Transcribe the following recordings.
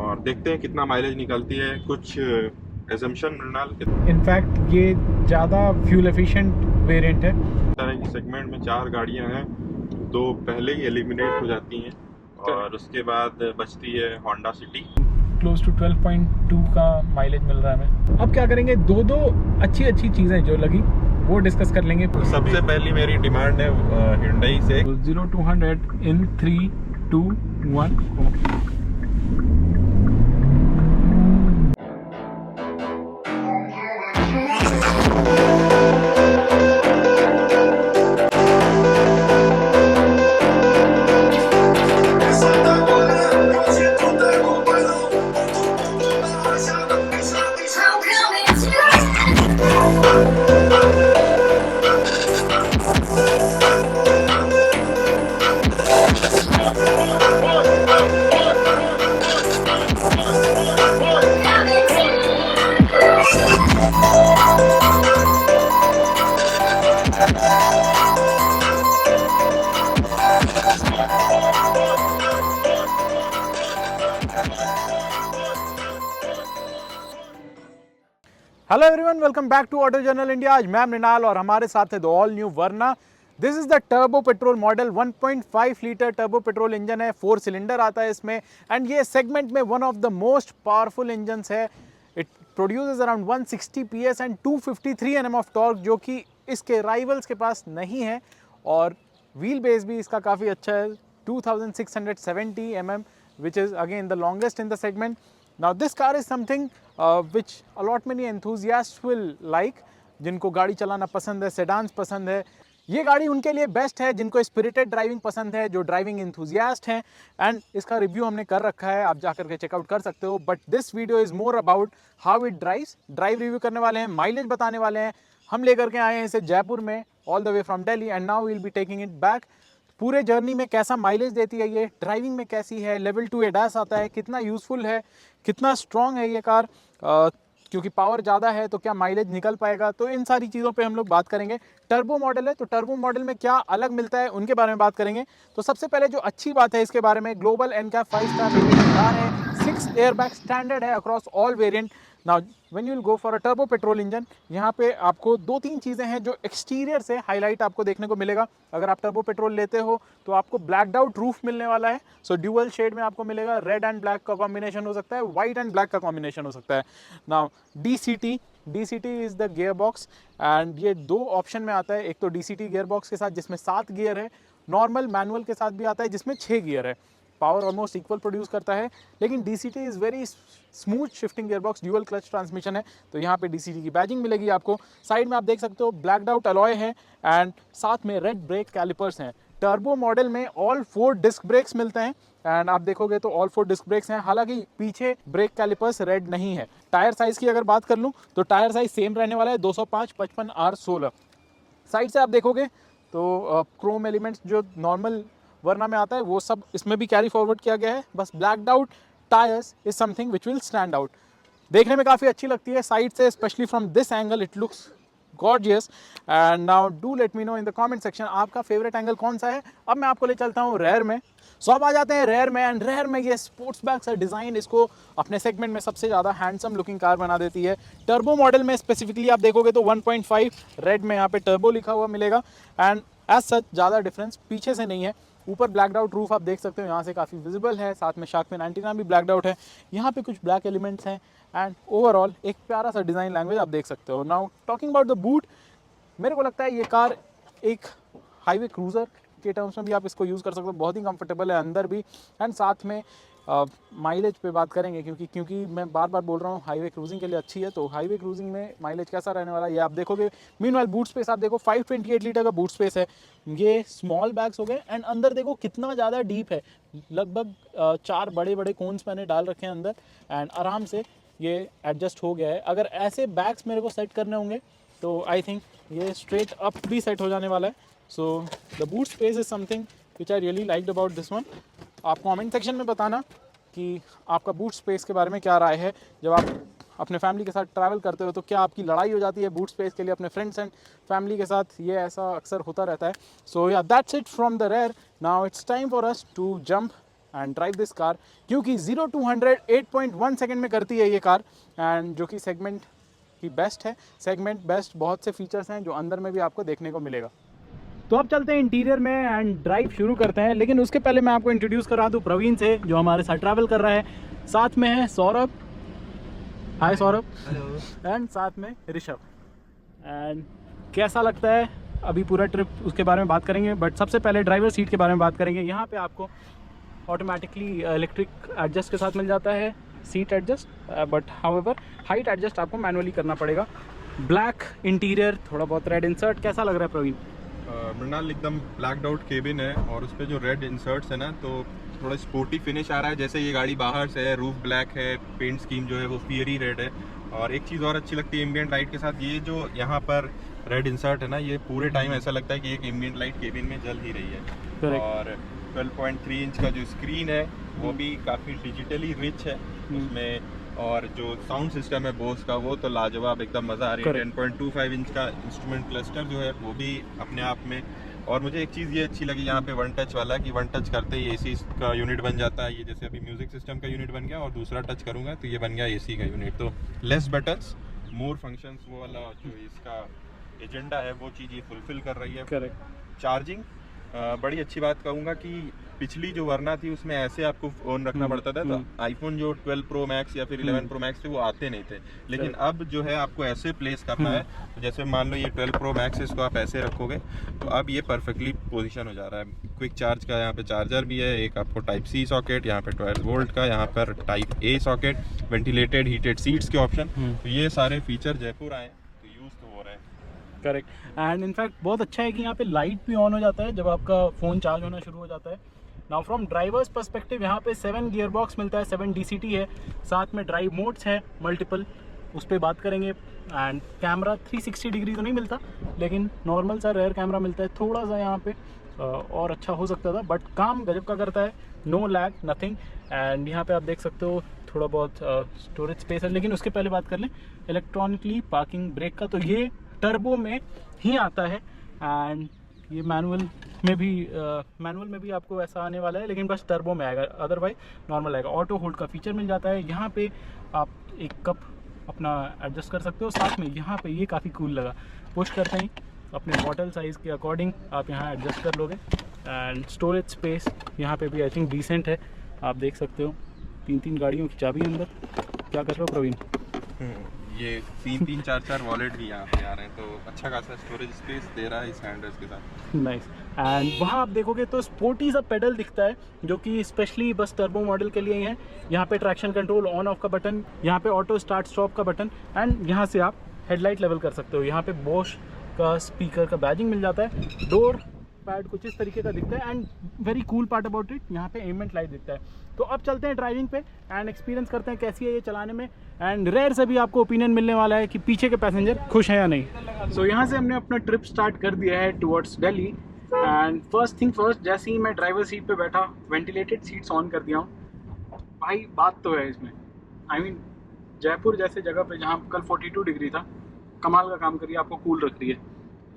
और देखते हैं कितना माइलेज निकलती है। कुछ एजम्पशन मृणाल इनफैक्ट ये ज़्यादा फ्यूल एफिशिएंट वेरिएंट है। तरह की सेगमेंट में 4 गाड़ियां हैं, 2 पहले ही एलिमिनेट हो जाती हैं और उसके बाद बचती है होंडा सिटी। क्लोज टू 12.2 का माइलेज मिल रहा है हमें। अब क्या करेंगे, दो अच्छी चीज़ें जो लगी वो डिस्कस कर लेंगे। सबसे पहली मेरी डिमांड है Hyundai से 0-200 in 3, 2, 1 go। Hello everyone, welcome back to auto journal India. आज मैं मृणाल और हमारे साथ है the all new Verna. This is the turbo petrol model. 1.5 litre turbo petrol engine है, 4 सिलेंडर आता है इसमें एंड ये सेगमेंट में one of the most powerful engines है। It produces around 160 PS and 253 Nm of torque, जो कि इसके राइवल्स के पास नहीं है। और व्हील बेस भी इसका काफ़ी अच्छा है, 2670 mm, which is again the longest in the segment. Now this car is something which a lot many enthusiasts will like, जिनको गाड़ी चलाना पसंद है, सेडान्स पसंद है। ये गाड़ी उनके लिए बेस्ट है जिनको स्पिरिटेड ड्राइविंग पसंद है, जो ड्राइविंग एंथुजियास्ट हैं। एंड इसका रिव्यू हमने कर रखा है, आप जाकर के चेकआउट कर सकते हो। But this video is more about how it drive review करने वाले हैं, माइलेज बताने वाले हैं। हम लेकर के आए हैं इसे जयपुर में all the way from Delhi and now we'll be taking it back. पूरे जर्नी में कैसा माइलेज देती है ये, ड्राइविंग में कैसी है, लेवल 2 एडास आता है, कितना यूज़फुल है, कितना स्ट्रॉन्ग है ये कार, क्योंकि पावर ज़्यादा है तो क्या माइलेज निकल पाएगा, तो इन सारी चीज़ों पे हम लोग बात करेंगे। टर्बो मॉडल है तो टर्बो मॉडल में क्या अलग मिलता है उनके बारे में बात करेंगे। तो सबसे पहले जो अच्छी बात है इसके बारे में, global NCAP 5 star rating car है, 6 एयरबैग स्टैंडर्ड है across all variant. Now when you will go for a turbo petrol engine, यहाँ पे आपको 2-3 चीज़ें हैं जो एक्सटीरियर से हाईलाइट आपको देखने को मिलेगा। अगर आप टर्बो पेट्रोल लेते हो तो आपको ब्लैकड आउट रूफ मिलने वाला है। सो ड्यूअल शेड में आपको मिलेगा, रेड एंड ब्लैक का कॉम्बिनेशन हो सकता है, वाइट एंड ब्लैक का कॉम्बिनेशन हो सकता है। Now DCT is the gear box and ये 2 ऑप्शन में आता है। एक तो DCT गियर बॉक्स के साथ जिसमें 7 गियर है, नॉर्मल मैनुअल के साथ भी आता है जिसमें 6 गियर है। पावर ऑलमोस्ट इक्वल प्रोड्यूस करता है, लेकिन DCT is very smooth shifting gearbox, dual clutch transmission है, तो यहाँ पे DCT की बैजिंग मिलेगी आपको। साइड में आप देख सकते हो ब्लैकड आउट अलॉय है एंड साथ में रेड ब्रेक कैलिपर्स हैं। टर्बो मॉडल में ऑल 4 डिस्क ब्रेक्स मिलते हैं एंड आप देखोगे तो ऑल 4 डिस्क ब्रेक्स हैं, हालांकि पीछे ब्रेक कैलिपर्स रेड नहीं है। टायर साइज़ की अगर बात कर लूँ तो टायर साइज़ सेम रहने वाला है, 205 55 R16। साइड से आप देखोगे तो क्रोम एलिमेंट्स जो नॉर्मल वरना में आता है वो सब इसमें भी कैरी फॉरवर्ड किया गया है। बस blacked out tyres is something which will stand out. देखने में काफ़ी अच्छी लगती है साइड से, specially from this angle it looks gorgeous. And now do let me know in the comment section आपका फेवरेट एंगल कौन सा है। अब मैं आपको ले चलता हूँ रेयर में। सो अब आ जाते हैं रेयर में एंड रेयर में ये स्पोर्ट्स बैग सा डिज़ाइन इसको अपने सेगमेंट में सबसे ज़्यादा हैंडसम लुकिंग कार बना देती है। टर्बो मॉडल में स्पेसिफिकली आप देखोगे तो 1.5 रेड में यहाँ पे टर्बो लिखा हुआ मिलेगा एंड एज सच ज़्यादा डिफरेंस पीछे से नहीं है। ऊपर ब्लैकड आउट रूफ आप देख सकते हो, यहाँ से काफ़ी विजिबल है, साथ में शार्क फिन एंटीना भी ब्लैकड आउट है, यहाँ पे कुछ ब्लैक एलिमेंट्स हैं एंड ओवरऑल एक प्यारा सा डिज़ाइन लैंग्वेज आप देख सकते हो। Now talking about the boot, मेरे को लगता है ये कार एक हाईवे क्रूज़र के टर्म्स में भी आप इसको यूज़ कर सकते हो, बहुत ही कंफर्टेबल है अंदर भी एंड साथ में माइलेज पे बात करेंगे क्योंकि मैं बार बार बोल रहा हूँ हाईवे क्रूजिंग के लिए अच्छी है, तो हाईवे क्रूजिंग में माइलेज कैसा रहने वाला है ये आप देखोगे। मीनवाइल बूट स्पेस आप देखो, 528 लीटर का बूट स्पेस है। ये स्मॉल बैग्स हो गए एंड अंदर देखो कितना ज़्यादा डीप है, लगभग 4 बड़े बड़े कोन्स मैंने डाल रखे हैं अंदर एंड आराम से ये एडजस्ट हो गया है। अगर ऐसे बैग्स मेरे को सेट करने होंगे तो आई थिंक ये स्ट्रेट अप भी सेट हो जाने वाला है। So the boot space is something which I really liked about this one. आप कमेंट सेक्शन में बताना कि आपका बूट स्पेस के बारे में क्या राय है। जब आप अपने फैमिली के साथ ट्रैवल करते हो तो क्या आपकी लड़ाई हो जाती है बूट स्पेस के लिए अपने फ्रेंड्स एंड फैमिली के साथ, ये ऐसा अक्सर होता रहता है। So yeah that's it from the rear. Now it's time for us to jump and drive this car, क्योंकि 0 to 100 8.1 सेकेंड में करती है ये कार, एंड जो कि सेगमेंट की बेस्ट है। सेगमेंट बेस्ट बहुत से फीचर्स हैं जो अंदर में भी आपको देखने को मिलेगा। तो अब चलते हैं इंटीरियर में एंड ड्राइव शुरू करते हैं, लेकिन उसके पहले मैं आपको इंट्रोड्यूस करा दूँ प्रवीण से, जो हमारे साथ ट्रैवल कर रहा है। साथ में है सौरभ, हाय सौरभ। हेलो। एंड साथ में ऋषभ। एंड कैसा लगता है अभी पूरा ट्रिप, उसके बारे में बात करेंगे, बट सबसे पहले ड्राइवर सीट के बारे में बात करेंगे। यहाँ पे आपको ऑटोमेटिकली इलेक्ट्रिक एडजस्ट के साथ मिल जाता है seat adjust, but however height adjust आपको मैनुअली करना पड़ेगा। ब्लैक इंटीरियर, थोड़ा बहुत रेड इंसर्ट, कैसा लग रहा है प्रवीण? मृणाल एकदम ब्लैक आउट केबिन है और उस पर जो रेड इंसर्ट्स है ना, तो थोड़ा स्पोर्टी फिनिश आ रहा है। जैसे ये गाड़ी बाहर से है, रूफ ब्लैक है, पेंट स्कीम जो है वो फियरी रेड है। और एक चीज़ और अच्छी लगती है एम्बिएंट लाइट के साथ, ये जो यहाँ पर रेड इंसर्ट है ना, ये पूरे टाइम ऐसा लगता है कि एक एम्बिएंट लाइट केबिन में जल ही रही है। Correct. और 12.3 इंच का जो स्क्रीन है वो भी काफ़ी डिजिटली रिच है उसमें, और जो साउंड सिस्टम है बोस का वो तो लाजवाब, एकदम मज़ा आ रही है। 10.25 इंच का इंस्ट्रूमेंट क्लस्टर जो है वो भी अपने आप में। और मुझे एक चीज़ ये अच्छी लगी यहाँ पे वन टच वाला, कि वन टच करते ही एसी का यूनिट बन जाता है। ये जैसे अभी म्यूजिक सिस्टम का यूनिट बन गया और दूसरा टच करूँगा तो ये बन गया एसी का यूनिट। तो लेस बटन्स मोर फंक्शंस, वो वाला जो इसका एजेंडा है वो चीज़ ये फुलफिल कर रही है। करेक्ट। चार्जिंग बड़ी अच्छी बात कहूँगा कि पिछली जो वरना थी उसमें ऐसे आपको फ़ोन रखना पड़ता था, तो आईफोन जो 12 प्रो मैक्स या फिर 11 प्रो मैक्स थे वो आते नहीं थे, लेकिन अब जो है आपको ऐसे प्लेस करना है। तो जैसे मान लो ये 12 प्रो मैक्स है, इसको आप ऐसे रखोगे तो अब ये परफेक्टली पोजीशन हो जा रहा है। क्विक चार्ज का यहाँ पे चार्जर भी है, एक आपको टाइप सी सॉकेट, यहाँ पे 12 वोल्ट का, यहाँ पर type A socket, ventilated heated seats के ऑप्शन। तो ये सारे फीचर जयपुर आए तो यूज़ तो हो रहे हैं। करेक्ट। एंड इनफैक्ट बहुत अच्छा है कि यहाँ पे लाइट भी ऑन हो जाता है जब आपका फ़ोन चार्ज होना शुरू हो जाता है। नाउ फ्रॉम ड्राइवर्स पर्सपेक्टिव, यहाँ पे 7 गियर बॉक्स मिलता है, 7 DCT है, साथ में ड्राइव मोड्स है मल्टीपल, उस पर बात करेंगे। एंड कैमरा 360 डिग्री तो नहीं मिलता, लेकिन नॉर्मल सा रेयर कैमरा मिलता है। थोड़ा सा यहाँ पे और अच्छा हो सकता था, बट काम गजब का करता है, नो लैग नथिंग। एंड यहाँ पे आप देख सकते हो थोड़ा बहुत स्टोरेज स्पेस है। लेकिन उसके पहले बात कर लें इलेक्ट्रॉनिकली पार्किंग ब्रेक का, तो ये टर्बो में ही आता है। एंड ये मैनुअल में भी आपको ऐसा आने वाला है, लेकिन बस टर्बो में आएगा, अदरवाइज नॉर्मल आएगा। ऑटो होल्ड का फीचर मिल जाता है। यहाँ पे आप एक कप अपना एडजस्ट कर सकते हो। साथ में यहाँ पे ये काफ़ी कूल लगा, पुश करते ही अपने बॉटल साइज़ के अकॉर्डिंग आप यहाँ एडजस्ट कर लोगे। एंड स्टोरेज स्पेस यहाँ पे भी आई थिंक डिसेंट है, आप देख सकते हो। 3 गाड़ियों की चाबी अंदर। क्या कर रहे हो प्रवीण? ये 3 4 वॉलेट भी यहाँ पे आ रहे हैं, तो अच्छा खासा स्टोरेज स्पेस दे रहा है इस हैंडल्स के साथ। नाइस। एंड वहाँ आप देखोगे तो स्पोर्टी सा पेडल दिखता है, जो कि स्पेशली बस टर्बो मॉडल के लिए ही है। यहाँ पे ट्रैक्शन कंट्रोल ऑन ऑफ का बटन, यहाँ पे ऑटो स्टार्ट स्टॉप का बटन, एंड यहाँ से आप हेडलाइट लेवल कर सकते हो। यहाँ पे बोश का स्पीकर का बैजिंग मिल जाता है। डोर पैड कुछ इस तरीके का दिखता है। And very cool part about it, यहाँ पे एमेंट लाइट दिखता है। तो अब चलते हैं ड्राइविंग पे एंड एक्सपीरियंस करते हैं कैसी है ये चलाने में। एंड रेयर से भी आपको ओपिनियन मिलने वाला है कि पीछे के पैसेंजर खुश हैं या नहीं। सो यहाँ से हमने अपना ट्रिप स्टार्ट कर दिया है towards Delhi. And first thing first, जैसे ही मैं ड्राइवर सीट पे बैठा, वेंटिलेटेड सीट्स ऑन कर दिया हूँ। भाई बात तो है इसमें, आई मीन जयपुर जैसे जगह पे जहाँ कल 42 डिग्री था, कमाल का काम करिए, आपको कूल रख रही है।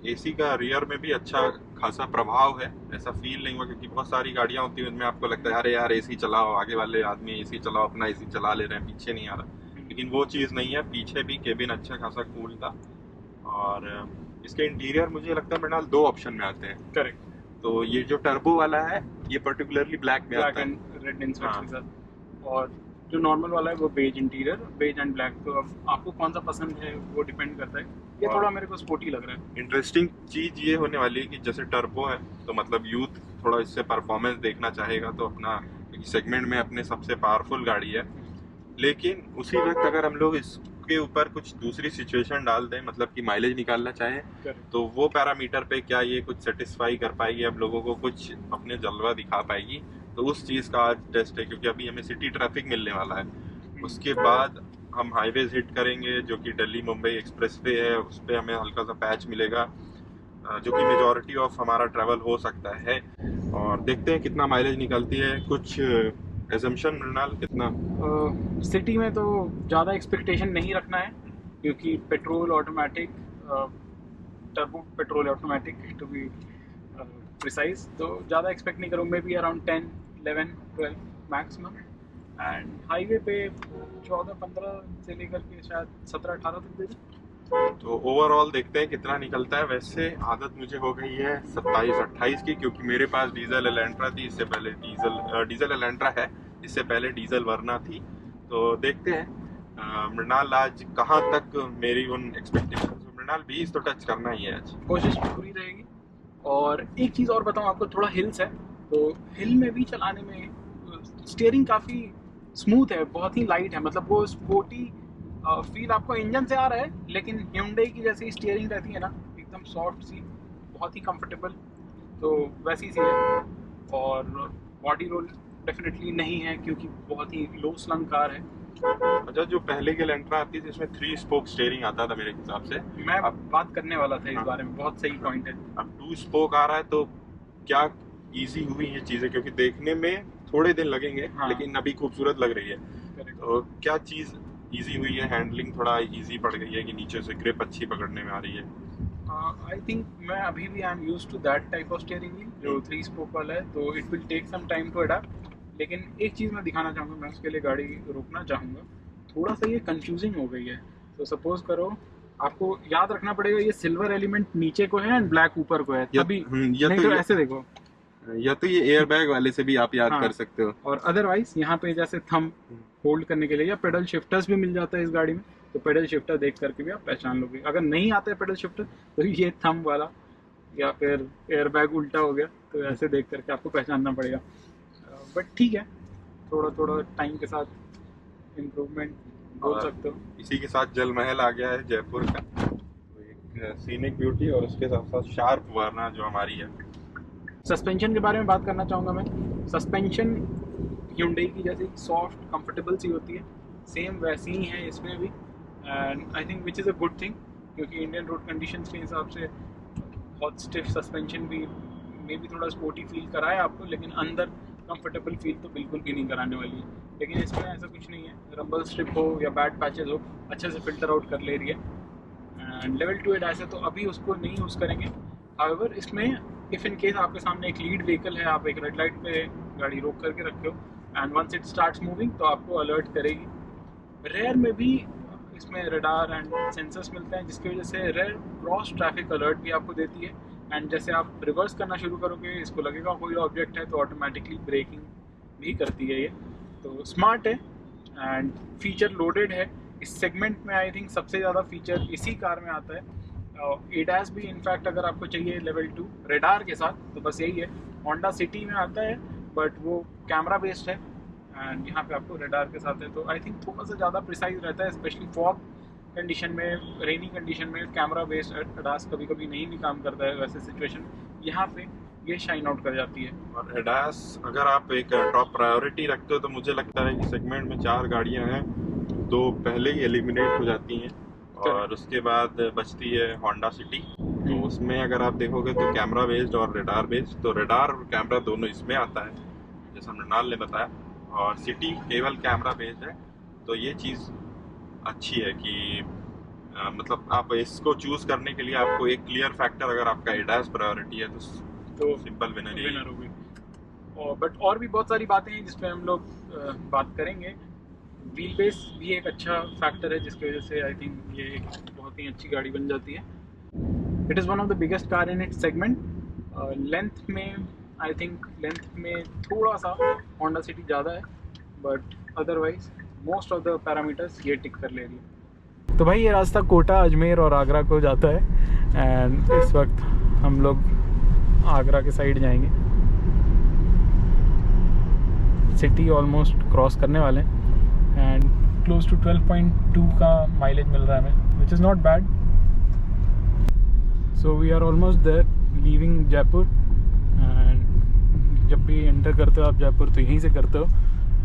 एसी का रियर में भी अच्छा खासा प्रभाव है, ऐसा फील नहीं हुआ, क्योंकि बहुत सारी गाड़ियां होती हैं उनमें आपको लगता है अरे यार एसी चलाओ, आगे वाले आदमी एसी चलाओ, अपना एसी चला ले रहे हैं, पीछे नहीं आ रहा। लेकिन वो चीज़ नहीं है, पीछे भी केबिन अच्छा खासा कूल था। और इसके इंटीरियर मुझे लगता है मृणाल 2 ऑप्शन में आते हैं। करेक्ट। तो ये जो टर्बो वाला है ये पर्टिकुलरली ब्लैक में आता है, रेड इंसर्ट्स के साथ, और जो नॉर्मल वाला है वो beige interior, beige and black. तो अब आपको कौन सा पसंद है वो डिपेंड करता है। ये थोड़ा मेरे को स्पोर्टी लग रहा है। इंटरेस्टिंग चीज़ ये होने वाली है कि जैसे टर्बो है तो मतलब यूथ थोड़ा इससे परफॉर्मेंस देखना चाहेगा, तो अपना सेगमेंट में अपने सबसे पावरफुल गाड़ी है। लेकिन उसी वक्त अगर हम लोग इसके ऊपर कुछ दूसरी सिचुएशन डाल दें, मतलब कि माइलेज निकालना चाहें, तो वो पैरामीटर पे क्या ये कुछ सेटिस्फाई कर पाएगी, हम लोगों को कुछ अपने जलवा दिखा पाएगी, तो उस चीज़ का आज टेस्ट है। क्योंकि अभी हमें सिटी ट्रैफिक मिलने वाला है, उसके बाद हम हाईवेज हिट करेंगे जो कि दिल्ली मुंबई एक्सप्रेसवे है, उस पर हमें हल्का सा पैच मिलेगा, जो कि मेजॉरिटी ऑफ हमारा ट्रैवल हो सकता है। और देखते हैं कितना माइलेज निकलती है। कुछ एजम्पशन मृणाल कितना? सिटी में तो ज़्यादा एक्सपेक्टेशन नहीं रखना है, क्योंकि petrol automatic, turbo petrol automatic to be precise, तो ज़्यादा एक्सपेक्ट नहीं करूँ। Maybe around 10, 11, 12 maximum, and highway पे 14-15 से लेकर के शायद 17-18 तक दे दें। तो ओवरऑल देखते हैं कितना निकलता है। वैसे आदत मुझे हो गई है 27-28 की, क्योंकि मेरे पास डीजल एलेंट्रा थी, इससे पहले डीजल एलेंट्रा है, इससे पहले डीजल वर्ना थी। तो देखते हैं मृणाल आज कहाँ तक मेरी उन एक्सपेक्टेशन। मृणाल 20 तो टच करना ही है आज, कोशिश पूरी रहेगी। और एक चीज़ और बताऊँ आपको, थोड़ा हिल्स है, तो हिल में भी चलाने में स्टीयरिंग काफ़ी स्मूथ है, बहुत ही लाइट है, मतलब वो स्पोर्टी फील आपको इंजन से आ रहा है, लेकिन Hyundai की जैसी स्टीयरिंग रहती है ना, एकदम सॉफ्ट सी, बहुत ही कंफर्टेबल, तो वैसी सी है। और बॉडी रोल डेफिनेटली नहीं है, क्योंकि बहुत ही लो स्लंग कार है। अच्छा जो पहले के एलेंट्रा आती थी इसमें 3 स्पोक स्टीयरिंग आता था मेरे हिसाब से। मैं अब बात करने वाला था इस हाँ। बारे में, बहुत सही पॉइंट है। अब 2 स्पोक आ रहा है, तो क्या इजी हुई ये चीजें, क्योंकि देखने में थोड़े दिन लगेंगे हाँ। लेकिन अभी खूबसूरत लग रही है। Correct. तो क्या चीज इजी हुई है? हैंडलिंग थोड़ा इजी पड़ गई है कि नीचे से ग्रिप अच्छी पकड़ने में आ रही है? आई थिंक मैं अभी भी I am used to that type of steering wheel जो 3 स्पोक वाला है, तो it will take some time to adapt. लेकिन एक चीज़ मैं दिखाना चाहूँगा, मैं उसके लिए गाड़ी रोकना चाहूँगा। थोड़ा सा ये कंफ्यूजिंग हो गई है। तो सपोज करो, आपको याद रखना पड़ेगा ये सिल्वर एलिमेंट नीचे को है एंड ब्लैक ऊपर को है, तभी या नहीं तो ऐसे देखो, ये एयर बैग वाले से भी आप याद हाँ। कर सकते हो। और अदरवाइज यहाँ पे जैसे थंब होल्ड करने के लिए या पेडल शिफ्टर्स भी मिल जाता है इस गाड़ी में, तो पेडल शिफ्टर देख करके भी आप पहचान लोगे। अगर नहीं आता है पेडल शिफ्टर, तो ये थंब वाला या फिर एयर बैग उल्टा हो गया, तो ऐसे देख करके आपको पहचानना पड़ेगा। बट ठीक है, थोड़ा थोड़ा टाइम के साथ इम्प्रूवमेंट बोल और सकते हो। इसी के साथ जल महल आ गया है जयपुर का, तो एक सीनिक ब्यूटी और उसके साथ साथ शार्प वर्ना जो हमारी है। सस्पेंशन के बारे में बात करना चाहूँगा मैं। सस्पेंशन Hyundai की जैसी सॉफ्ट कंफर्टेबल सी होती है, सेम वैसी ही है इसमें भी, and I think which is a good thing, क्योंकि इंडियन रोड कंडीशंस के हिसाब से बहुत स्टिफ सस्पेंशन भी मे भी थोड़ा स्पोर्टी फील कराए आपको, लेकिन अंदर कंफर्टेबल फील तो बिल्कुल भी नहीं कराने वाली है। लेकिन इसमें ऐसा कुछ नहीं है, रंबल स्ट्रिप हो या बैड पैचेज हो, अच्छे से फिल्टर आउट कर ले रही है। एंड लेवल 2 ऐसे तो अभी उसको नहीं यूज़ करेंगे। हाउएवर इसमें इफ़ इन केस आपके सामने एक लीड व्हीकल है, आप एक रेड लाइट पे गाड़ी रोक करके रखे हो and once it starts moving, तो आपको अलर्ट करेगी। रेयर में भी इसमें रडार एंड सेंसर्स मिलते हैं, जिसकी वजह से रेयर क्रॉस ट्रैफिक अलर्ट भी आपको देती है। एंड जैसे आप रिवर्स करना शुरू करोगे, इसको लगेगा कोई ऑब्जेक्ट है, तो ऑटोमेटिकली ब्रेकिंग भी करती है ये। तो स्मार्ट है एंड फीचर लोडेड है। इस सेगमेंट में आई थिंक सबसे ज़्यादा फीचर इसी कार में आता है। ADAS भी इनफैक्ट अगर आपको चाहिए लेवल 2 रेडार के साथ, तो बस यही है। होंडा सिटी में आता है, बट वो कैमरा बेस्ड है, एंड यहाँ पे आपको रेडार के साथ है। तो आई थिंक थोड़ा सा ज़्यादा प्रिसाइज रहता है, स्पेशली फॉग कंडीशन में, रेनी कंडीशन में कैमरा बेस्ड ADAS कभी कभी नहीं भी काम करता है। वैसे सिचुएशन यहाँ पे ये शाइन आउट कर जाती है। और ADAS अगर आप एक टॉप प्रायोरिटी रखते हो, तो मुझे लगता है कि सेगमेंट में 4 गाड़ियां हैं, 2 पहले ही एलिमिनेट हो जाती हैं और उसके बाद बचती है होंडा सिटी। तो उसमें अगर आप देखोगे तो कैमरा बेस्ड और रेडार बेस्ड, तो रेडार और कैमरा दोनों इसमें आता है जैसा मृणाल ने बताया, और सिटी केवल कैमरा बेस्ड है। तो ये चीज़ अच्छी है कि मतलब आप इसको चूज करने के लिए आपको एक क्लियर फैक्टर, अगर आपका ADAS प्रायोरिटी है तो सिंपल विनर विनर होगी। और बट और भी बहुत सारी बातें हैं जिस पे हम लोग बात करेंगे। व्हील बेस भी एक अच्छा फैक्टर है, जिसकी वजह से आई थिंक ये एक बहुत ही अच्छी गाड़ी बन जाती है। It is one of the biggest car in its segment. Length में आई थिंक में थोड़ा सा होंडा सिटी ज़्यादा है, but otherwise most of the parameters ये टिक कर ले रही है। तो भाई ये रास्ता कोटा, अजमेर और आगरा को जाता है, एंड इस वक्त हम लोग आगरा के साइड जाएंगे। सिटी ऑलमोस्ट क्रॉस करने वाले हैं, एंड क्लोज टू 12.2 का माइलेज मिल रहा है हमें, which is not bad. So we are almost there, leaving Jaipur. And जब भी एंटर करते हो आप जयपुर, तो यहीं से करते हो।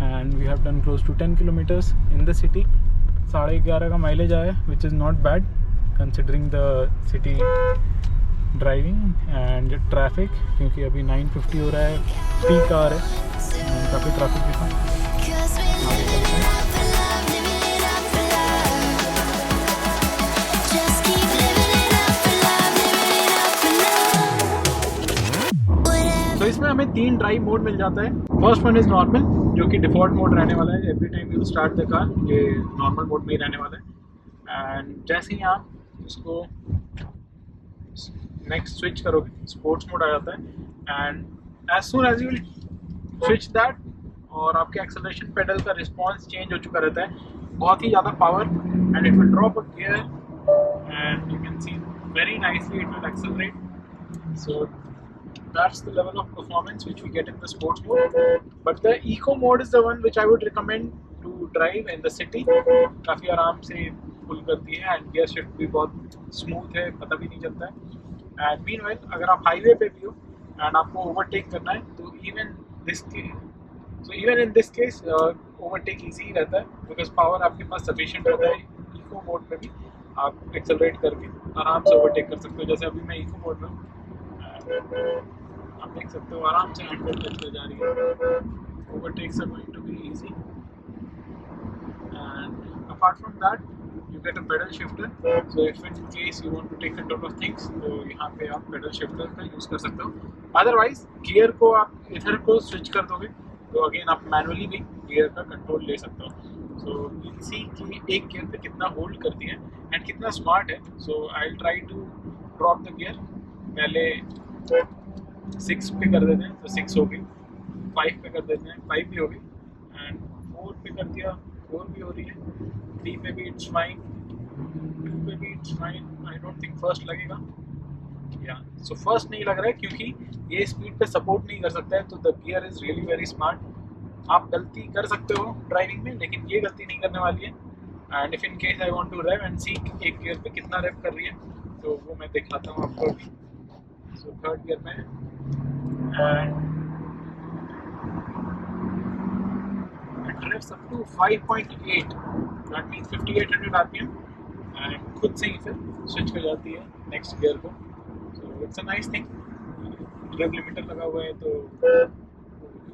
And we have done close to 10 kilometres in the city. 11.5 का माइलेज आया, which is not bad considering the city driving and traffic, क्योंकि अभी 9:50 हो रहा है, पीक आवर है, काफ़ी ट्रैफिक भी था। आगे चलते हैं। तो इसमें हमें 3 ड्राइव मोड मिल जाता है। फर्स्ट वन इज़ नॉर्मल, जो कि डिफ़ॉल्ट मोड रहने वाला है। Every time you start the car ये नॉर्मल मोड में ही रहने वाला है। एंड जैसे ही आप इसको नेक्स्ट स्विच करोगे स्पोर्ट्स मोड आ जाता है। And as soon as you will switch that और आपके एक्सेलरेशन पेडल का रिस्पॉन्स चेंज हो चुका रहता है, बहुत ही ज़्यादा power, and it will drop a gear and you can see very nicely it will accelerate. So that's the level of performance which we get in the sports mode. But the eco mode is the one which I would recommend to drive in the city. काफ़ी आराम से पुल करती है and gear shift भी बहुत smooth है, पता भी नहीं चलता है। एंड मीनवाइल अगर आप हाईवे पे भी हो एंड आपको ओवरटेक करना है तो even in this case overtake easy रहता है, बिकॉज पावर आपके पास सफिशिएंट रहता है। इको मोड में भी आप एक्सेलरेट करके आराम से ओवरटेक कर सकते हो। जैसे अभी मैं इको मोड में हूँ, आप देख सकते हो आराम से हैंडल करते जा रही है। Overtakes are going to be easy and apart from that you get a pedal shifter, so if in case you want to take control of things तो यहाँ पे आप pedal shifter का यूज़ कर सकते हो। अदरवाइज गियर को आप इधर को स्विच कर दोगे तो अगेन आप मैनुअली भी गियर का कंट्रोल ले सकते हो। सो यू सी कि एक गियर पे कितना होल्ड करती है एंड कितना स्मार्ट है। So I try to drop the gear, पहले 6 पे कर देते हैं तो 6 हो गई, 5 पे कर देते हैं 5 भी हो गई, एंड 4 पे कर दिया 4 भी हो रही है, 3 पे भी इट्स फाइन, 2 पे भी it's fine. I don't think first लगेगा, या सो फर्स्ट नहीं लग रहा है क्योंकि ये स्पीड पे सपोर्ट नहीं कर सकता है। तो the gear is really very smart. आप गलती कर सकते हो ड्राइविंग में, लेकिन ये गलती नहीं करने वाली है। And if in case I want to drive and see एक गियर पे कितना रैप कर रही है तो वो मैं दिखाता हूँ आपको अभी। सो थर्ड गियर में and it revs up to 5.8, that means 5800 RPM, and खुद से ही फिर स्विच कर जाती है नेक्स्ट गियर को। So it's a nice thing. Rev limiter लगा हुआ है तो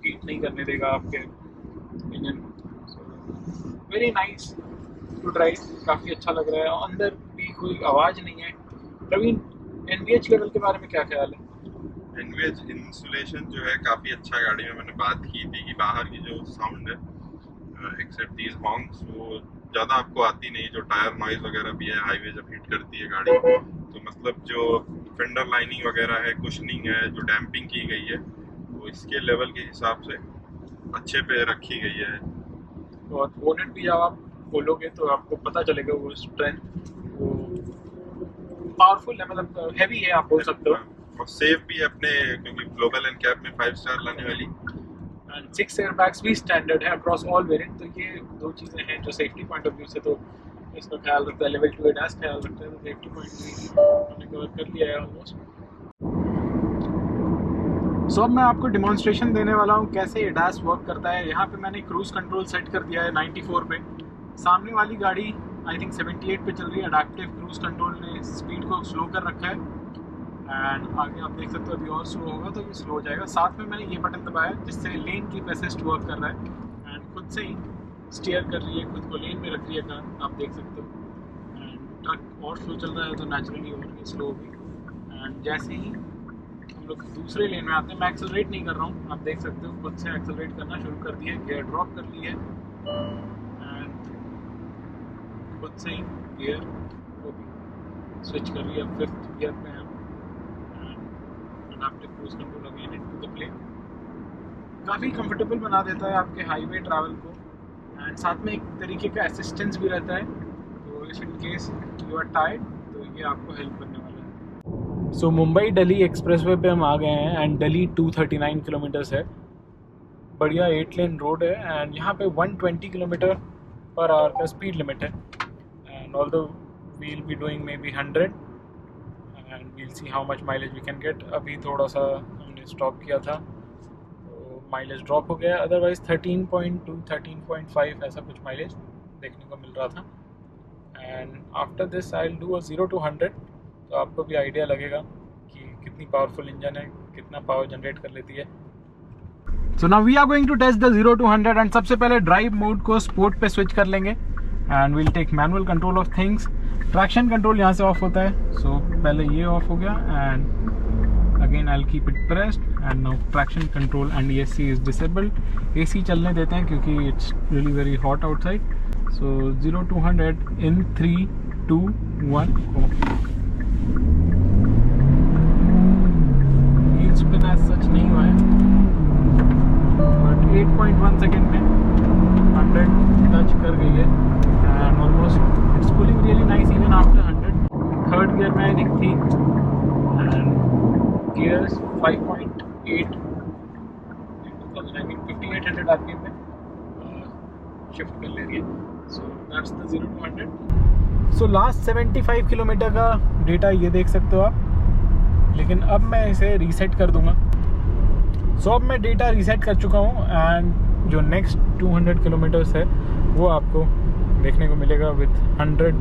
हीट नहीं करने देगा आपके engine. So very nice to drive, काफ़ी अच्छा लग रहा है। अंदर भी कोई आवाज़ नहीं है। प्रवीण, NVH लेवल के बारे में क्या ख्याल है? NVH इंसुलेशन जो है काफ़ी अच्छा गाड़ी में, मैंने बात की थी कि बाहर की जो साउंड है एक्सेप्ट दीज हॉर्न्स वो ज़्यादा आपको आती नहीं। जो टायर नॉइज़ वगैरह भी है हाईवे जब हिट करती है गाड़ी तो मतलब जो फेंडर लाइनिंग वगैरह है, कुशनिंग है, जो डैम्पिंग की गई है वो इसके लेवल के हिसाब से अच्छे पे रखी गई है। और बोनेट भी जब आप खोलोगे तो आपको पता चलेगा वो स्ट्रेंथ, वो पावरफुल है, मतलब हैवी है आप बोल सकते हो। और सेफ भी है अपने, क्योंकि ग्लोबल एंड कैप में 5 स्टार लाने वाली, एंड 6 एयरबैग्स भी स्टैंडर्ड है अक्रॉस ऑल वेरिएंट। तो ये दो चीज़ें हैं जो सेफ्टी पॉइंट ऑफ व्यू से तो इसका ख्याल रखता है। लेवल 2 एडास ख्याल रखता है, तो सेफ्टी पॉइंट भी हमने कवर कर लिया है ऑलमोस्ट। सो अब मैं आपको डिमॉन्स्ट्रेशन देने वाला हूँ कैसे एडास वर्क करता है। यहाँ पे मैंने क्रूज़ कंट्रोल सेट कर दिया है 94 पे। सामने वाली गाड़ी आई थिंक 78 पे चल रही है। अडैप्टिव क्रूज़ कंट्रोल ने स्पीड को स्लो कर रखा है एंड आगे आप देख सकते हो अभी और स्लो होगा तो ये स्लो हो जाएगा। साथ में मैंने ये बटन दबाया जिससे लेन की असिस्ट वर्क कर रहा है एंड खुद से ही स्टीयर कर रही है, खुद को लेन में रख रही है कार, आप देख सकते हो। एंड ट्रक और स्लो चल रहा है तो नेचुरली और भी स्लो होगी। एंड जैसे ही हम लोग दूसरे लेन में आते हैं, मैं एक्सेलरेट नहीं कर रहा हूँ, आप देख सकते हो खुद से एक्सेलरेट करना शुरू कर दिया है, गियर ड्रॉप कर ली है एंड खुद से ही गियर को भी स्विच कर रही है। 5th गियर में हम adaptive cruise control again into the play. काफ़ी कंफर्टेबल बना देता है आपके हाईवे ट्रैवल को एंड साथ में एक तरीके का असिस्टेंस भी रहता है। तो if in case you are tired तो ये आपको हेल्प करने वाला है। सो मुंबई दिल्ली एक्सप्रेसवे पे हम आ गए हैं एंड दिल्ली 239 किलोमीटर्स है। बढ़िया 8 लेन रोड है एंड यहाँ पे 120 किलोमीटर पर आवर का स्पीड लिमिट है and although we will be doing maybe 100 and we'll see how much mileage we can get. अभी थोड़ा सा हमने स्टॉप किया था तो माइलेज ड्रॉप हो गया, अदरवाइज 13.2 13.5 ऐसा कुछ माइलेज देखने को मिल रहा था। And after this I will do a 0 to 100 तो आपको भी आइडिया लगेगा कि कितनी पावरफुल इंजन है, कितना पावर जनरेट कर लेती है। So now we are going to test the 0 to 100 and सबसे पहले ड्राइव मोड को स्पोर्ट पे स्विच कर लेंगे and we'll take manual control of things. Traction control यहाँ से ऑफ होता है, सो पहले ये ऑफ हो गया and Again, I'll keep it pressed, and now traction control and ESC is disabled. AC चलने देते हैं क्योंकि it's really very hot outside. So 0 to 100 in 3, 2, 1, go. Wheel spin as such नहीं हुआ है, but 8.1 सेकेंड में 100 टच कर गई है, and almost it's pulling really nice even after 100. Third gear में I think थी, and gears 5.8 I mean 5800 RPM पे शिफ्ट कर ले रही है. So that's the 0 to 100. So last 75 kilometre का डेटा ये देख सकते हो आप, लेकिन अब मैं इसे रीसेट कर दूंगा. सो अब मैं डेटा रीसेट कर चुका हूँ, एंड जो नेक्स्ट 200 किलोमीटर्स है वो आपको देखने को मिलेगा विथ 100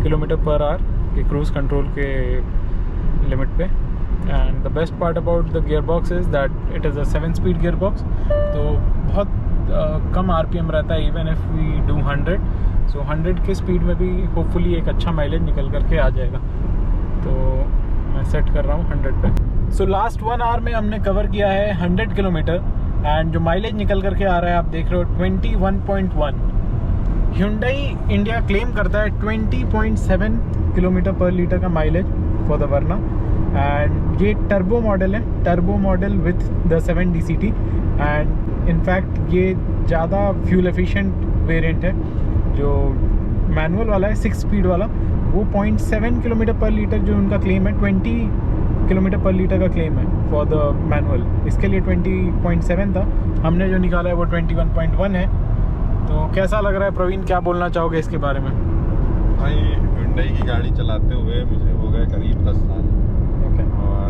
किलोमीटर पर आवर के क्रूज़ कंट्रोल के लिमिट पे. And the best part about the gear box is that it is a 7-स्पीड गियर बॉक्स, तो बहुत कम RPM रहता है even if we do 100. So 100 के स्पीड में भी होपफुली एक अच्छा माइलेज निकल करके आ जाएगा. तो मैं सेट कर रहा हूँ 100 पे. सो लास्ट 1 आवर में हमने कवर किया है 100 किलोमीटर, एंड जो माइलेज निकल करके आ रहा है आप देख रहे हो 21.1. Hyundai इंडिया क्लेम करता है 20.7 किलोमीटर पर लीटर का mileage for the Verna, and ये टर्बो मॉडल है, turbo model with the 7 DCT, and in fact ये ज़्यादा फ्यूल एफिशिएंट वेरिएंट है. जो मैनुअल वाला है 6 स्पीड वाला, वो 0.7 किलोमीटर पर लीटर जो उनका क्लेम है, 20 किलोमीटर पर लीटर का क्लेम है फॉर द मैनुअल. इसके लिए 20.7 था, हमने जो निकाला है वो 21.1 है. तो कैसा लग रहा है प्रवीण, क्या बोलना चाहोगे इसके बारे में? भाई Hyundai की गाड़ी चलाते हुए मुझे हो गए करीब 10 साल. ओके. और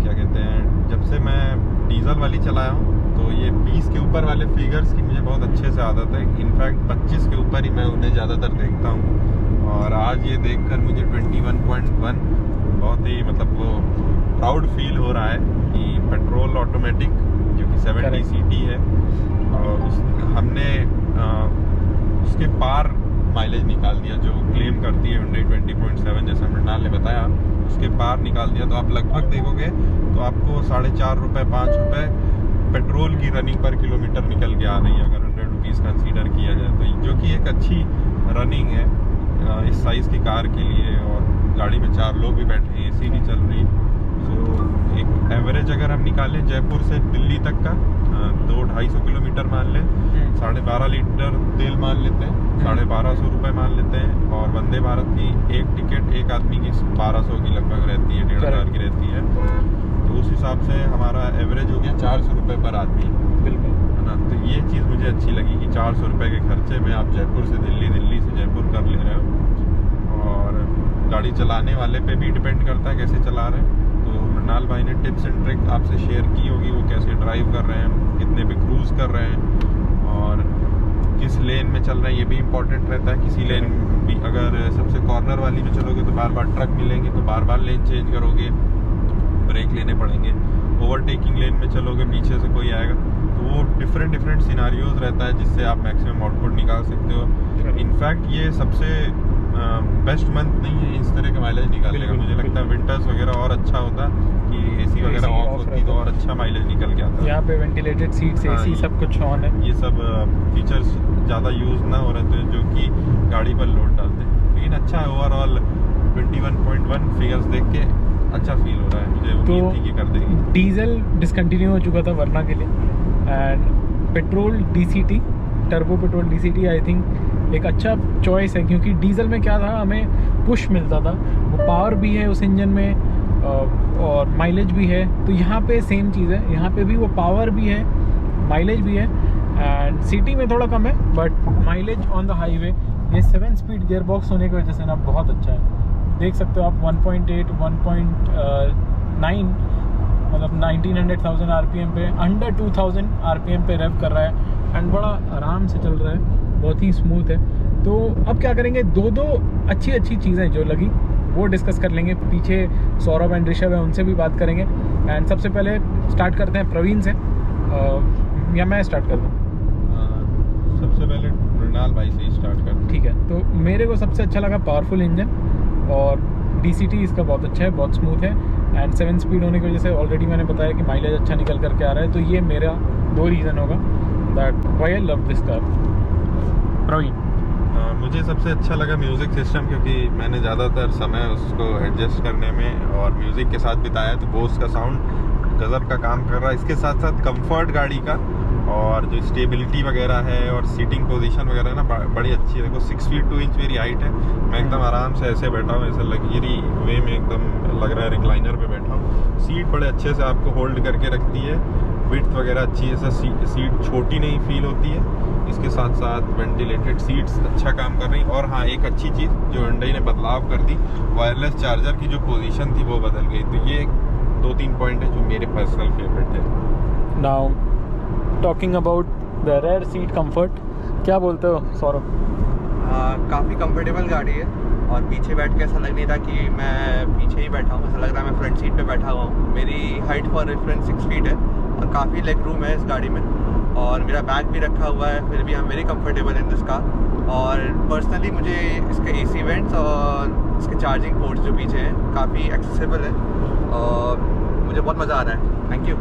क्या कहते हैं, जब से मैं डीजल वाली चलाया हूँ तो ये 20 के ऊपर वाले फिगर्स की मुझे बहुत अच्छे से आदत है. इनफैक्ट 25 के ऊपर ही मैं उन्हें ज़्यादातर देखता हूँ, और आज ये देखकर मुझे 21.1 बहुत ही मतलब वो प्राउड फील हो रहा है कि पेट्रोल ऑटोमेटिक जो कि 7 DCT है, और हमने उसके पार माइलेज निकाल दिया जो क्लेम करती है Hyundai 20.7, जैसा मृणाल ने बताया, उसके पार निकाल दिया. तो आप लगभग देखोगे तो आपको 4.5 रुपये 5 रुपये पेट्रोल की रनिंग पर किलोमीटर निकल के आ रही है अगर 100 रुपीज़ कंसीडर किया जाए तो, जो कि एक अच्छी रनिंग है इस साइज़ की कार के लिए. और गाड़ी में 4 लोग भी बैठे हैं, AC नहीं चल रही. तो एक एवरेज अगर हम निकालें जयपुर से दिल्ली तक का 200-250 किलोमीटर मान लें, 12.5 लीटर तेल मान लेते हैं, 1250 रुपये मान लेते हैं, और वंदे भारत की एक टिकट एक आदमी की 1200 की लगभग रहती है, 1500 की रहती है. तो उस हिसाब से हमारा एवरेज हो गया 400 रुपये पर आदमी. बिल्कुल है ना. तो ये चीज़ मुझे अच्छी लगी कि 400 रुपये के खर्चे में आप जयपुर से दिल्ली, दिल्ली से जयपुर कर ले रहे हो. और गाड़ी चलाने वाले पे भी डिपेंड करता है कैसे चला रहे हैं. तो मृणाल भाई ने टिप्स एंड ट्रिक आपसे शेयर की होगी, वो कैसे ड्राइव कर रहे हैं, कितने पे क्रूज़ कर रहे हैं, और किस लेन में चल रहे हैं. ये भी इम्पोर्टेंट रहता है. किसी लेन भी अगर सबसे कॉर्नर वाली में चलोगे तो बार बार ट्रक मिलेंगे, तो बार बार लेन चेंज करोगे, ब्रेक लेने पड़ेंगे. ओवरटेकिंग लेन में चलोगे, पीछे से कोई आएगा, तो वो डिफरेंट सिनारियोज रहता है जिससे आप मैक्सिमम आउटपुट निकाल सकते हो. इनफैक्ट ये सबसे बेस्ट मंथ नहीं है इस तरह का माइलेज निकालने का. मुझे लगता है विंटर्स वगैरह और अच्छा होता कि AC वगैरह ऑफ होती तो और अच्छा माइलेज निकल के आता. यहाँ पे वेंटिलेटेड सीट्स, AC सब कुछ ऑन है. ये सब फीचर्स ज़्यादा यूज़ ना हो रहे थे जो कि गाड़ी पर लोड डालते हैं. लेकिन अच्छा है ओवरऑल 21.1 फिगर्स देख के अच्छा फील हो रहा है. मुझे उम्मीद थी कि कर देगी. डीजल डिसकंटिन्यू हो चुका था वरना के लिए, and petrol DCT, turbo petrol DCT I think एक अच्छा चॉइस है, क्योंकि डीजल में क्या था, हमें पुश मिलता था, वो पावर भी है उस इंजन में और माइलेज भी है. तो यहाँ पे सेम चीज़ है, यहाँ पे भी वो पावर भी है, माइलेज भी है, एंड सिटी में थोड़ा कम है but mileage on the highway ये 7 स्पीड गियर बॉक्स होने की वजह से ना बहुत अच्छा है. देख सकते हो आप 1.8 1.9 मतलब 1900 RPM पे, अंडर 2000 RPM पे रेव कर रहा है, एंड बड़ा आराम से चल रहा है, बहुत ही स्मूथ है. तो अब क्या करेंगे, दो अच्छी चीज़ें जो लगी वो डिस्कस कर लेंगे. पीछे सौरभ एंड ऋषभ है, उनसे भी बात करेंगे. एंड सबसे पहले स्टार्ट करते हैं प्रवीण से, या मैं स्टार्ट कर दूँ? सबसे पहले मृणाल भाई से ही स्टार्ट कर. ठीक है. तो मेरे को सबसे अच्छा लगा पावरफुल इंजन, और DCT इसका बहुत अच्छा है, बहुत स्मूथ है. एंड 7 स्पीड होने की वजह से ऑलरेडी मैंने बताया कि माइलेज अच्छा निकल करके आ रहा है, तो ये मेरा 2 रीज़न होगा that why I love this car. Praveen? मुझे सबसे अच्छा लगा म्यूज़िक सिस्टम, क्योंकि मैंने ज़्यादातर समय उसको एडजस्ट करने में और म्यूज़िक के साथ बिताया, तो बोस का साउंड गज़ब का काम कर रहा है। इसके साथ साथ कंफर्ट गाड़ी का और जो स्टेबिलिटी वगैरह है और सीटिंग पोजीशन वगैरह ना बड़ी अच्छी है। देखो 6 फीट 2 इंच मेरी हाइट है, मैं एकदम आराम से ऐसे बैठा हूँ, ऐसे लग्जरी वे में एकदम लग रहा है रिक्लाइनर पे बैठा हूँ। सीट बड़े अच्छे से आपको होल्ड करके रखती है, विड्थ वगैरह अच्छी है, ऐसा सीट छोटी नहीं फील होती है। इसके साथ साथ वेंटिलेटेड सीट्स अच्छा काम कर रही। और हाँ, एक अच्छी चीज़ जो Hyundai ने बदलाव कर दी, वायरलेस चार्जर की जो पोजीशन थी वो बदल गई। तो ये 2-3 पॉइंट है जो मेरे पर्सनल फेवरेट है। Now talking about the rare seat comfort, क्या बोलते हो सौरभ? काफ़ी कंफर्टेबल गाड़ी है और पीछे बैठ के ऐसा लग नहीं रहा कि मैं पीछे ही बैठा हूँ, ऐसा लग रहा है मैं फ्रंट सीट पे बैठा हुआ हूँ। मेरी हाइट फॉर रेफरेंस 6 फीट है और काफ़ी लेग रूम है इस गाड़ी में, और मेरा बैग भी रखा हुआ है, फिर भी I am very comfortable in this car. और पर्सनली मुझे इसके AC वेंट्स और इसके चार्जिंग पोर्ट्स जो पीछे हैं काफ़ी एक्सेसिबल है और मुझे बहुत मज़ा आ रहा है। Thank you.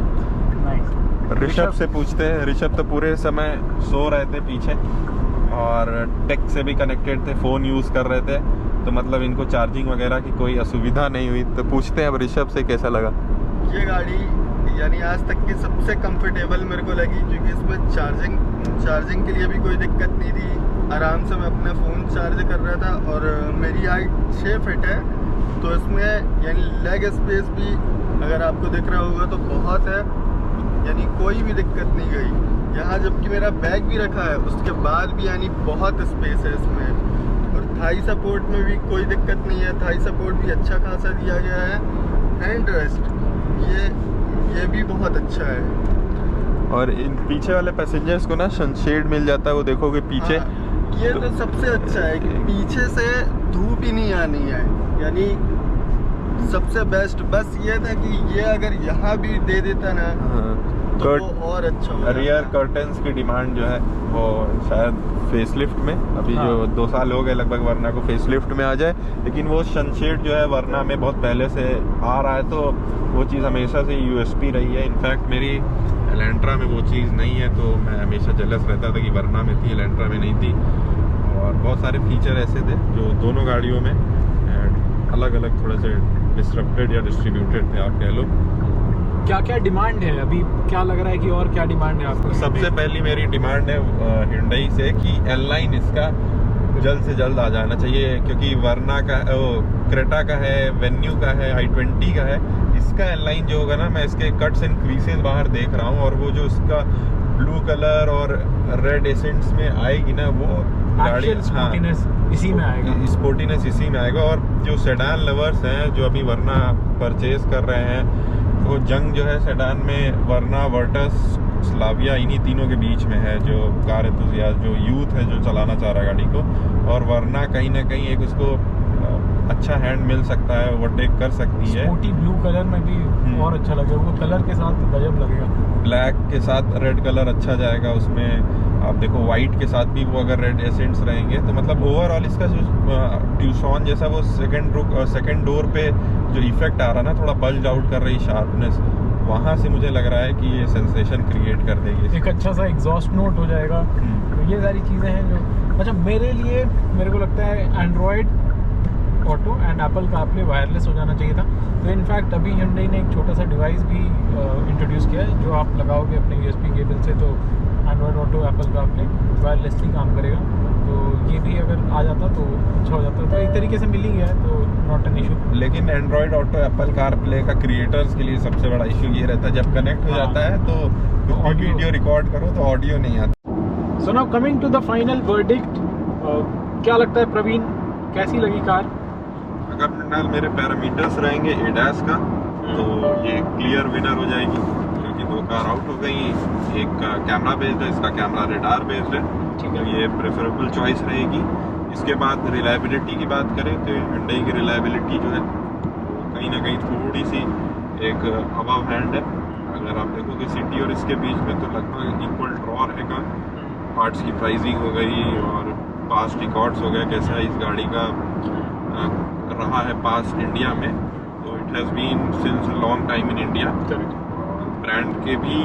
नाइस। ऋषभ से पूछते हैं। ऋषभ तो पूरे समय सो रहे थे पीछे और टेक से भी कनेक्टेड थे, फ़ोन यूज़ कर रहे थे, तो मतलब इनको चार्जिंग वगैरह की कोई असुविधा नहीं हुई। तो पूछते हैं अब ऋषभ से कैसा लगा। ये गाड़ी यानी आज तक की सबसे कंफर्टेबल मेरे को लगी, क्योंकि इसमें चार्जिंग के लिए भी कोई दिक्कत नहीं थी। आराम से मैं अपना फ़ोन चार्ज कर रहा था और मेरी हाइट 6 फीट है, तो इसमें यानी लेग स्पेस भी अगर आपको दिख रहा होगा तो बहुत है, यानी कोई भी दिक्कत नहीं गई। यहाँ जबकि मेरा बैग भी रखा है उसके बाद भी यानी बहुत स्पेस है इसमें। और थाई सपोर्ट में भी कोई दिक्कत नहीं है, थाई सपोर्ट भी अच्छा खासा दिया गया है। हैंड रेस्ट ये भी बहुत अच्छा है। और इन पीछे वाले पैसेंजर्स को ना सनशेड मिल जाता है, वो देखोगे पीछे। हाँ, ये तो सबसे अच्छा है कि पीछे से धूप ही नहीं आनी है, यानी सबसे बेस्ट। बस ये था कि ये अगर यहाँ भी दे देता ना तो वो और अच्छा हो। रियर कर्टन्स की डिमांड जो है वो शायद फेसलिफ्ट में, अभी हाँ। जो 2 साल हो गए लगभग वरना को फेसलिफ्ट में आ जाए, लेकिन वो सनशेड जो है वरना में बहुत पहले से आ रहा है, तो वो चीज़ हमेशा से USP रही है। इनफैक्ट मेरी एलेंट्रा में वो चीज़ नहीं है, तो मैं हमेशा जेलस रहता था कि वरना में थी, एलेंट्रा में नहीं थी। और बहुत सारे फीचर ऐसे थे जो दोनों गाड़ियों में अलग अलग थोड़े से डिस्ट्रप्टेड या डिस्ट्रीब्यूटेड थे, आप कह लो। क्या क्या डिमांड है अभी, क्या लग रहा है कि और क्या डिमांड है आपको? सबसे पहली मेरी डिमांड है Hyundai से कि L9 इसका जल्द से जल्द आ जाना चाहिए, क्योंकि वरना का क्रेटा का है, वेन्यू का है, i20 का है। इसका L9 जो होगा ना, मैं इसके कट्स एंड क्रीसेस बाहर देख रहा हूँ, और वो जो इसका ब्लू कलर और रेड एसेंट्स में आएगी ना, वो गाड़ी स्पोर्टीनेस इसी में आएगा। स्पोर्टीनेस इसी में आएगा। और जो सेडान लवर्स हैं जो अभी वरना परचेज कर रहे हैं, वो जंग जो है सेडान में वरना, वर्टस, स्लाविया, इन्हीं तीनों के बीच में है। जो कार एंथुसियास्ट, जो यूथ है जो चलाना चाह रहा है गाड़ी को, और वरना कहीं ना कहीं एक उसको अच्छा हैंड मिल सकता है, ओवरटेक कर सकती है। स्पोर्टी ब्लू कलर में भी और अच्छा लगेगा, वो कलर के साथ गजब लगेगा। ब्लैक के साथ रेड कलर अच्छा जाएगा उसमें। आप देखो वाइट के साथ भी वो अगर रेड एसेंट्स रहेंगे, तो मतलब ओवरऑल इसका जो ट्यूसॉन जैसा वो सेकंड डोर पे जो इफेक्ट आ रहा ना, थोड़ा बल्ज आउट कर रही शार्पनेस, वहाँ से मुझे लग रहा है कि ये सेंसेशन क्रिएट कर देगी। एक अच्छा सा एग्जॉस्ट नोट हो जाएगा। तो ये सारी चीज़ें हैं जो अच्छा मेरे को लगता है Android auto and Apple CarPlay wireless हो जाना चाहिए था। तो इनफैक्ट अभी Hyundai ने एक छोटा सा डिवाइस भी इंट्रोड्यूस किया है, जो आप लगाओगे अपने USB केबल से, तो Android auto Apple CarPlay wirelessly काम करेगा। तो ये भी अगर आ जाता तो अच्छा हो जाता। तो एक तरीके से मिल ही गया है, तो नॉट एन इशू। लेकिन एंड्रॉयड ऑटो एप्पल कारप्ले का क्रिएटर्स के लिए सबसे बड़ा इशू ये रहता है, जब कनेक्ट हो जाता है तो कुछ भी वीडियो रिकॉर्ड करो तो ऑडियो नहीं आता। So now coming to the final verdict, क्या लगता है प्रवीण, कैसी लगी कार? अगर फिलहाल मेरे पैरामीटर्स रहेंगे ADAS का, तो ये क्लियर विनर हो जाएगी, क्योंकि 2 कार आउट हो गई। एक कैमरा बेस्ड है, इसका कैमरा रेडार बेस्ड है, ठीक है। ये प्रेफरेबल चॉइस रहेगी। इसके बाद रिलायबिलिटी की बात करें तो Hyundai की रिलायबिलिटी जो है कहीं ना कहीं थोड़ी सी एक अबव हैंड है। अगर आप देखोगे सिटी और इसके बीच में तो लगभग इक्वल ड्रॉ रहेगा। पार्ट्स की प्राइसिंग हो गई और पास्ट रिकॉर्ड्स हो गए, कैसा इस गाड़ी का रहा है पास्ट इंडिया में, तो it Pursuit has been since a long time in India. Correct. Brand के भी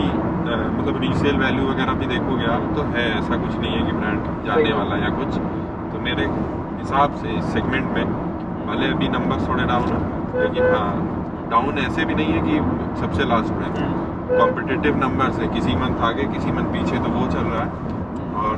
मतलब रीसेल वैल्यू वगैरह भी देखोगे आप तो है, ऐसा कुछ नहीं है कि ब्रांड जाने वाला या कुछ। तो मेरे हिसाब से इस सेगमेंट में भले अभी नंबर थोड़े डाउन है, लेकिन हाँ डाउन ऐसे भी नहीं है कि सबसे लास्ट में। कॉम्पिटिटिव नंबर्स है, किसी मंथ आगे किसी मंथ पीछे, तो वो चल रहा है। और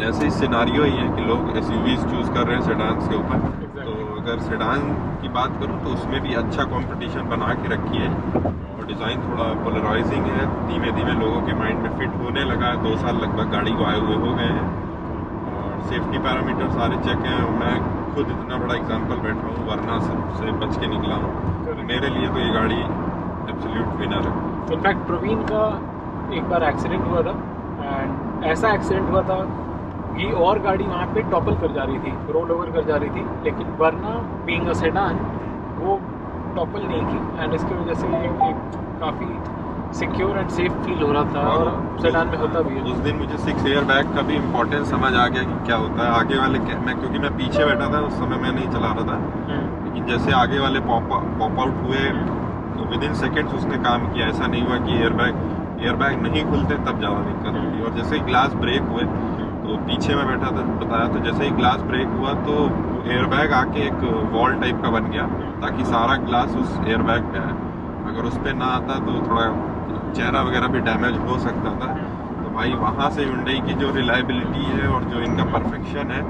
ऐसे ही सिनारियो ही है कि लोग एसयूवीज चूज कर रहे हैं सेडान्स के ऊपर। तो अगर सेडान की बात करूँ तो उसमें भी अच्छा कंपटीशन बना के रखी है, और डिज़ाइन थोड़ा पोलराइजिंग है, धीमे धीमे लोगों के माइंड में फिट होने लगा है। 2 साल लगभग गाड़ी को आए हुए हो गए हैं, और सेफ्टी पैरामीटर सारे चेक हैं। मैं खुद इतना बड़ा एग्जांपल बैठा हूँ, वरना से बच के निकला हूँ, तो मेरे लिए तो ये गाड़ी एब्सोल्यूट विनर है। इनफैक्ट प्रवीण का एक बार एक्सीडेंट हुआ था, एंड ऐसा एक्सीडेंट हुआ था कि और गाड़ी वहाँ पे टॉपल कर जा रही थी, रोल ओवर कर जा रही थी, लेकिन वरना बीइंग अ सेडान वो टॉपल नहीं की, एंड इसकी वजह से एक काफ़ी सिक्योर एंड सेफ फील हो रहा था, और सेडान में होता भी है। उस दिन मुझे 6 एयर बैग का भी इम्पोर्टेंस समझ आ गया कि क्या होता है। आगे वाले मैं क्योंकि मैं पीछे बैठा था उस समय, मैं नहीं चला रहा था, लेकिन जैसे आगे वाले पॉप आउट हुए तो विद इन सेकेंड्स उसने काम किया। ऐसा नहीं हुआ कि एयर बैग नहीं खुलते तब ज़्यादा दिक्कत होती। और जैसे ही ग्लास ब्रेक हुए, तो पीछे में बैठा था बताया, तो जैसे ही ग्लास ब्रेक हुआ तो एयर बैग आके एक वॉल टाइप का बन गया, ताकि सारा ग्लास उस एयर बैग पे आए। अगर उस पर ना आता तो थोड़ा चेहरा वगैरह भी डैमेज हो सकता था। तो भाई वहाँ से Hyundai की जो रिलायबिलिटी है और जो इनका परफेक्शन है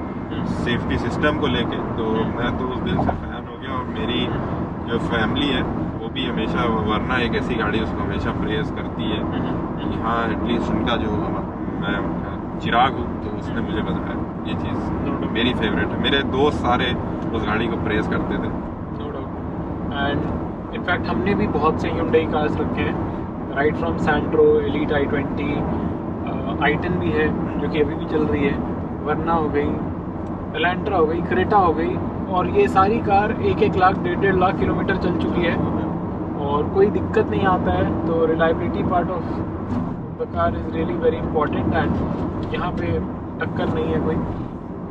सेफ्टी सिस्टम को लेके, तो मैं तो उस दिन से फ़ैन हो गया। और मेरी जो फैमिली है वो भी हमेशा, वरना एक ऐसी गाड़ी उसको हमेशा प्रेज करती है कि हाँ एटलीस्ट उनका जो मैं चिराग हूँ, तो उसने मुझे बताया ये चीज़ मेरी फेवरेट है। मेरे दोस्त सारे उस गाड़ी को प्रेज करते थे। No doubt. एंड इनफैक्ट हमने भी बहुत से Hyundai कार्स रखे हैं, right from Santro, elite i20, i10 भी है जो कि अभी भी चल रही है, वरना हो गई, एलेंट्रा हो गई, क्रेटा हो गई, और ये सारी कार 1-1 लाख 1.5 लाख किलोमीटर चल चुकी है और कोई दिक्कत नहीं आता है। तो reliability part of the car is really very important, and यहाँ पे टक्कर नहीं है कोई।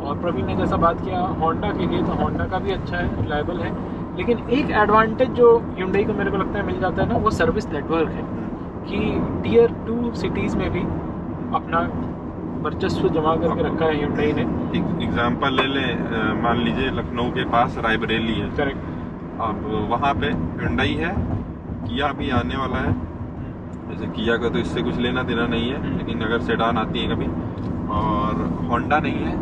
और प्रवीण ने जैसा बात किया होंडा के लिए, तो होंडा का भी अच्छा है, रिलायबल है, लेकिन एक एडवांटेज जो Hyundai को मेरे को लगता है मिल जाता है ना, वो सर्विस नेटवर्क है कि टियर 2 सिटीज़ में भी अपना वर्चस्व जमा करके रखा है Hyundai ने। एग्जाम्पल ले लें, मान लीजिए लखनऊ के पास रायबरेली है, करेक्ट। अब वहाँ पे Hyundai है, किया भी आने वाला है। जैसे किया का तो इससे कुछ लेना देना नहीं है, लेकिन अगर सेडान आती है कभी, और होंडा नहीं है,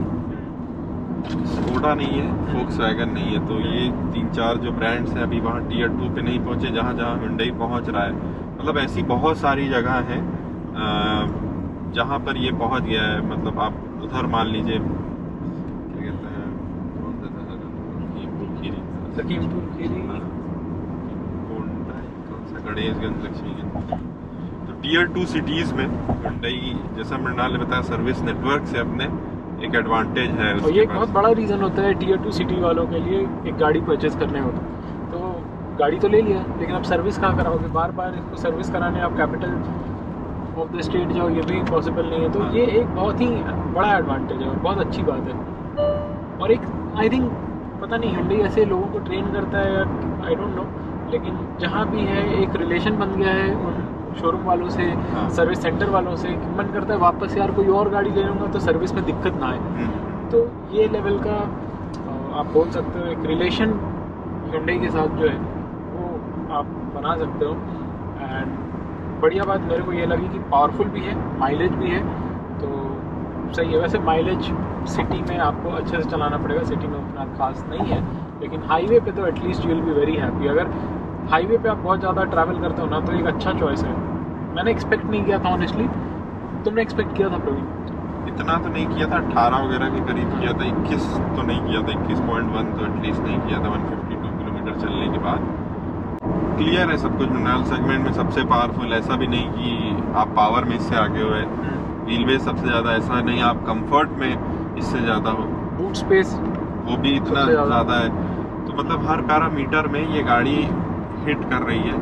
स्कोडा नहीं है, फोक्सवैगन नहीं है, तो ये 3-4 जो ब्रांड्स हैं अभी वहाँ टियर 2 पे नहीं पहुँचे, जहाँ जहाँ Hyundai पहुँच रहा है। मतलब ऐसी बहुत सारी जगह हैं जहाँ पर ये पहुँच गया है। मतलब आप उधर मान लीजिए क्या कहते हैं, लखीमपुर खीरी, कौन सा, गणेशगंज, लक्ष्मीगंज। तो टियर 2 सिटीज़ में Hyundai, जैसा मृणाल ने बताया, सर्विस नेटवर्क से अपने एक एडवांटेज है। और ये एक बहुत बड़ा रीज़न होता है टियर 2 सिटी वालों के लिए एक गाड़ी परचेज करने हो तो गाड़ी तो ले लिया, लेकिन अब सर्विस कहाँ कराओगे? बार बार इसको सर्विस कराने आप कैपिटल ऑफ द स्टेट जाओ, ये भी पॉसिबल नहीं है। तो ये एक बहुत ही बड़ा एडवांटेज है और बहुत अच्छी बात है। और एक आई थिंक पता नहीं Hyundai ऐसे लोगों को ट्रेन करता है, आई डोंट नो, लेकिन जहाँ भी है एक रिलेशन बन गया है उन शोरूम वालों से, सर्विस सेंटर वालों से, मन करता है वापस यार कोई और गाड़ी ले लूँगा तो सर्विस में दिक्कत ना आए। तो ये लेवल का आप बोल सकते हो एक रिलेशन Hyundai के साथ जो है वो आप बना सकते हो। एंड बढ़िया बात मेरे को ये लगी कि पावरफुल भी है, माइलेज भी है, तो सही है। वैसे माइलेज सिटी में आपको अच्छे से चलाना पड़ेगा, सिटी में उतना खास नहीं है, लेकिन हाईवे पे तो at least you will be very happy. अगर हाईवे पे आप बहुत ज़्यादा ट्रैवल करते हो ना, तो एक अच्छा चॉइस है। मैंने एक्सपेक्ट नहीं किया था ऑनेस्टली, तुमने एक्सपेक्ट किया था प्रवीण? इतना तो नहीं किया था, 18 वगैरह के करीब किया था, 21 तो नहीं किया था, 21.1 तो एटलीस्ट नहीं किया था 152 किलोमीटर चलने के बाद। क्लियर है सब कुछ, मृणाल सेगमेंट में सबसे पावरफुल, ऐसा भी नहीं कि आप पावर में इससे आगे हो, व्हील बेस सबसे ज़्यादा, ऐसा नहीं आप कंफर्ट में इससे ज़्यादा हो, बूट स्पेस वो भी इतना ज़्यादा है। तो मतलब हर पैरामीटर में ये गाड़ी हिट कर रही है।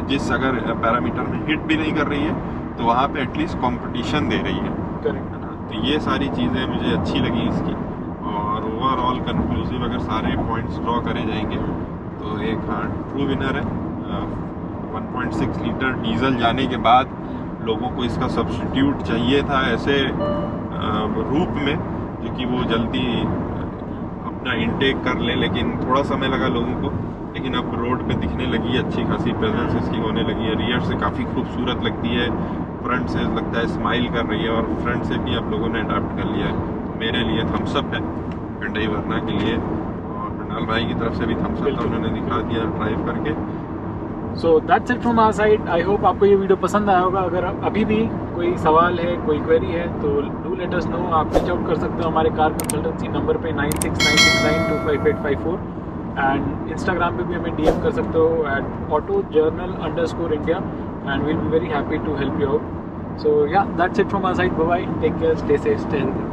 जिस अगर पैरामीटर में हिट भी नहीं कर रही है तो वहाँ पे एटलीस्ट कंपटीशन दे रही है। करेक्ट। तो ये सारी चीज़ें मुझे अच्छी लगी इसकी। और ओवरऑल कंक्लूसिव अगर सारे पॉइंट्स ड्रॉ करे जाएंगे तो एक हाँ ट्रू विनर है। 1.6 लीटर डीजल जाने के बाद लोगों को इसका सब्स्टिट्यूट चाहिए था ऐसे रूप में जो कि वो जल्दी अपना इनटेक कर ले, लेकिन थोड़ा समय लगा लोगों को। लेकिन अब रोड पे दिखने लगी है, अच्छी खासी प्रेजेंस इसकी होने लगी है। रियर से काफ़ी खूबसूरत लगती है, फ्रंट से लगता है स्माइल कर रही है, और फ्रंट से भी अब लोगों ने अडॉप्ट कर लिया है। मेरे लिए थम्स अप है Hyundai Verna के लिए, और मृणाल भाई की तरफ से भी थम्स अप था, उन्होंने दिखा दिया ड्राइव करके। So that's it from our side. I hope आपको ये वीडियो पसंद आया होगा। अगर अभी भी कोई सवाल है, कोई क्वेरी है, तो डू लेट अस नो। आप रीच आउट कर सकते हो हमारे कार कंसल्टेंसी नंबर पे 9696925854, एंड इंस्टाग्राम पे भी हमें DM कर सकते हो @AutoJournal_India, and we'll be very happy to help you out. So yeah, that's it from our side. Bye bye, take care, stay safe, stay healthy.